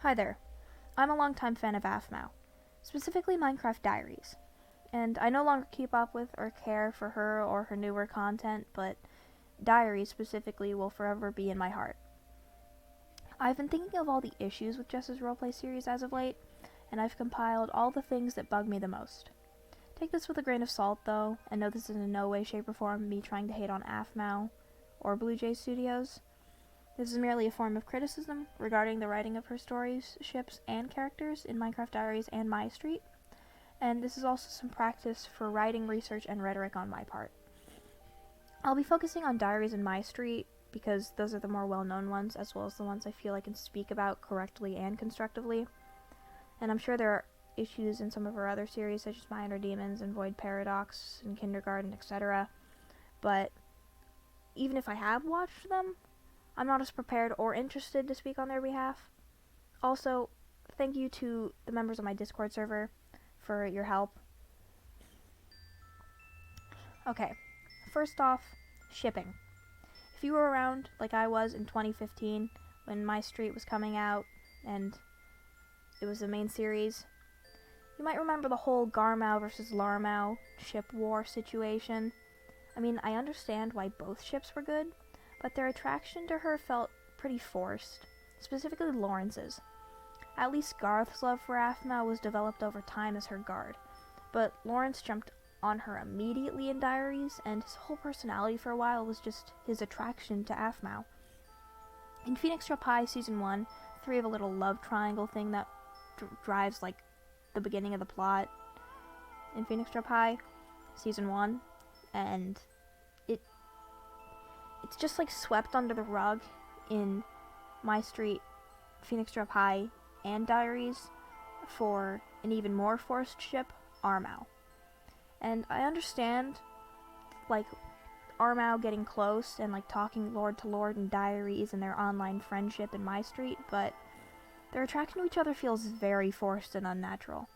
Hi there. I'm a longtime fan of Aphmau, specifically Minecraft Diaries, and I no longer keep up with or care for her or her newer content, but Diaries specifically will forever be in my heart. I've been thinking of all the issues with Jess's roleplay series as of late, and I've compiled all the things that bug me the most. Take this with a grain of salt, though, and know this is in no way, shape, or form me trying to hate on Aphmau or Blue Jay Studios. This is merely a form of criticism regarding the writing of her stories, ships, and characters in Minecraft Diaries and Mystreet, and this is also some practice for writing, research, and rhetoric on my part. I'll be focusing on Diaries and Mystreet because those are the more well-known ones, as well as the ones I feel I can speak about correctly and constructively, and I'm sure there are issues in some of her other series, such as Minor Demons and Void Paradox and Kindergarten, etc., but even if I have watched them, I'm not as prepared or interested to speak on their behalf. Also, thank you to the members of my Discord server for your help. Okay, first off, shipping. If you were around like I was in 2015 when Mystreet was coming out and it was the main series, you might remember the whole Garmau versus Larmau ship war situation. I mean, I understand why both ships were good, but their attraction to her felt pretty forced, specifically Lawrence's. At least Garth's love for Aphmau was developed over time as her guard, but Lawrence jumped on her immediately in Diaries, and his whole personality for a while was just his attraction to Aphmau. In Phoenix Drop High Season 1, 3 have a little love triangle thing that drives, like, the beginning of the plot in Phoenix Drop High Season 1, and it's just like swept under the rug in Mystreet, Phoenix Drop High, and Diaries for an even more forced ship, Aphmau. And I understand, like, Aphmau getting close and, like, talking lord to lord in Diaries and their online friendship in Mystreet, but their attraction to each other feels very forced and unnatural.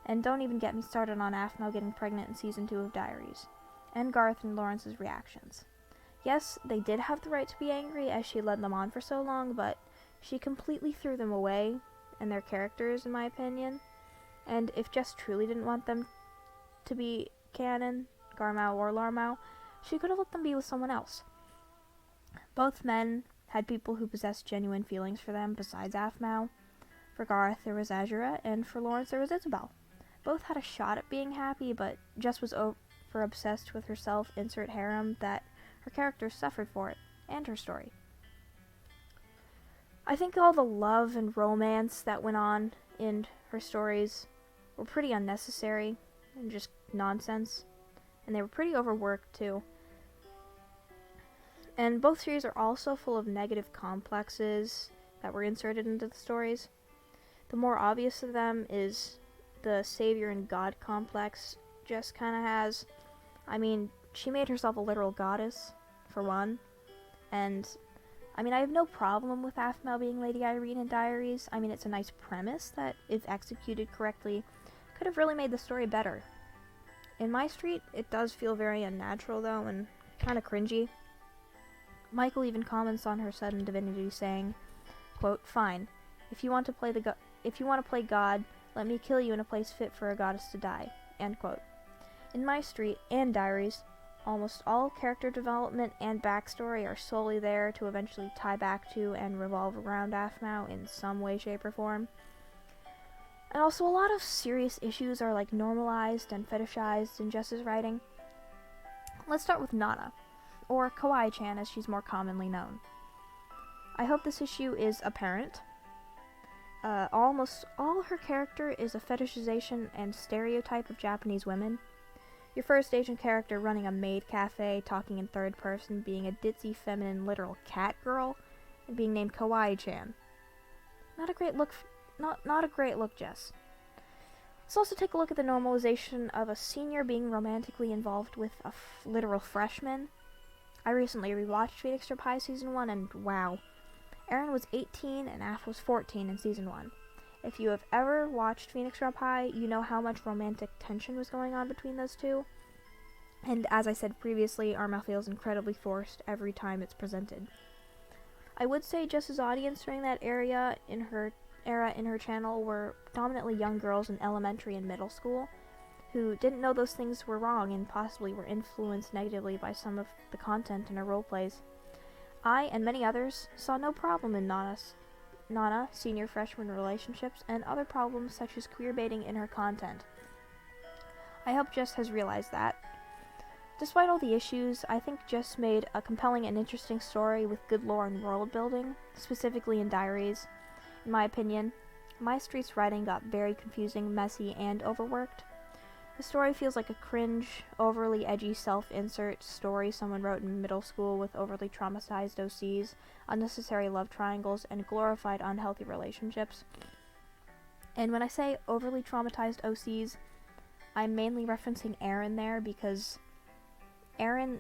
And don't even get me started on Aphmau getting pregnant in Season 2 of Diaries, and Garth and Lawrence's reactions. Yes, they did have the right to be angry as she led them on for so long, but she completely threw them away and their characters, in my opinion. And if Jess truly didn't want them to be canon, Garmau or Larmau, she could have let them be with someone else. Both men had people who possessed genuine feelings for them besides Aphmau. For Garth, there was Azura, and for Lawrence, there was Isabel. Both had a shot at being happy, but Jess was over-obsessed with herself, insert harem, that her characters suffered for it, and her story. I think all the love and romance that went on in her stories were pretty unnecessary and just nonsense, and they were pretty overworked too. And both series are also full of negative complexes that were inserted into the stories. The more obvious of them is the savior and god complex Jess kind of has. I mean, she made herself a literal goddess, for one, and I mean, I have no problem with Aphmau being Lady Irene in Diaries. I mean, it's a nice premise that, if executed correctly, could have really made the story better. In Mystreet, it does feel very unnatural, though, and kind of cringy. Michael even comments on her sudden divinity, saying, quote, "Fine, if you want to play God, let me kill you in a place fit for a goddess to die," end quote. In Mystreet and Diaries, almost all character development and backstory are solely there to eventually tie back to and revolve around Aphmau in some way, shape, or form. And also, a lot of serious issues are, like, normalized and fetishized in Jess's writing. Let's start with Nana, or Kawaii-chan as she's more commonly known. I hope this issue is apparent. Almost all her character is a fetishization and stereotype of Japanese women. Your first Asian character running a maid cafe, talking in third person, being a ditzy, feminine, literal cat girl, and being named Kawaii-chan. Not a great look, Jess. Let's also take a look at the normalization of a senior being romantically involved with a literal freshman. I recently rewatched Phoenix Drop High Season 1, and wow. Aaron was 18 and Aph was 14 in Season 1. If you have ever watched Phoenix Drop High, you know how much romantic tension was going on between those two. And as I said previously, Aphmau feels incredibly forced every time it's presented. I would say Jess's audience during that area in her era in her channel were predominantly young girls in elementary and middle school who didn't know those things were wrong and possibly were influenced negatively by some of the content in her roleplays. I and many others saw no problem in Nana senior freshman relationships and other problems such as queerbaiting in her content. I hope Jess has realized that. Despite all the issues, I think Jess made a compelling and interesting story with good lore and world building, specifically in Diaries. In my opinion, Mystreet's writing got very confusing, messy, and overworked. The story feels like a cringe, overly edgy self-insert story someone wrote in middle school with overly traumatized OCs, unnecessary love triangles, and glorified unhealthy relationships. And when I say overly traumatized OCs, I'm mainly referencing Aaron there because Aaron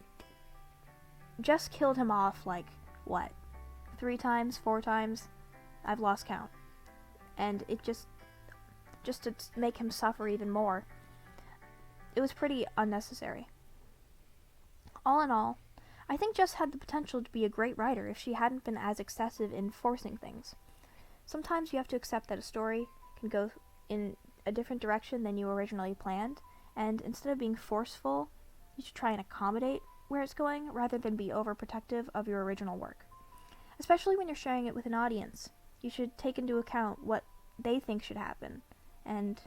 just killed him off like, 3 times, 4 times? I've lost count. And it just to make him suffer even more. It was pretty unnecessary. All in all, I think Jess had the potential to be a great writer if she hadn't been as excessive in forcing things. Sometimes you have to accept that a story can go in a different direction than you originally planned, and instead of being forceful, you should try and accommodate where it's going rather than be overprotective of your original work. Especially when you're sharing it with an audience, you should take into account what they think should happen and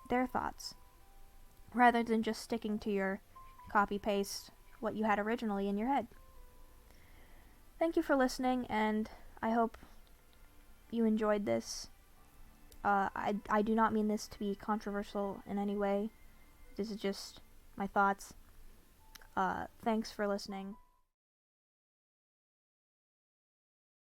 their thoughts, rather than just sticking to your copy-paste what you had originally in your head. Thank you for listening, and I hope you enjoyed this. I do not mean this to be controversial in any way. This is just my thoughts. Thanks for listening.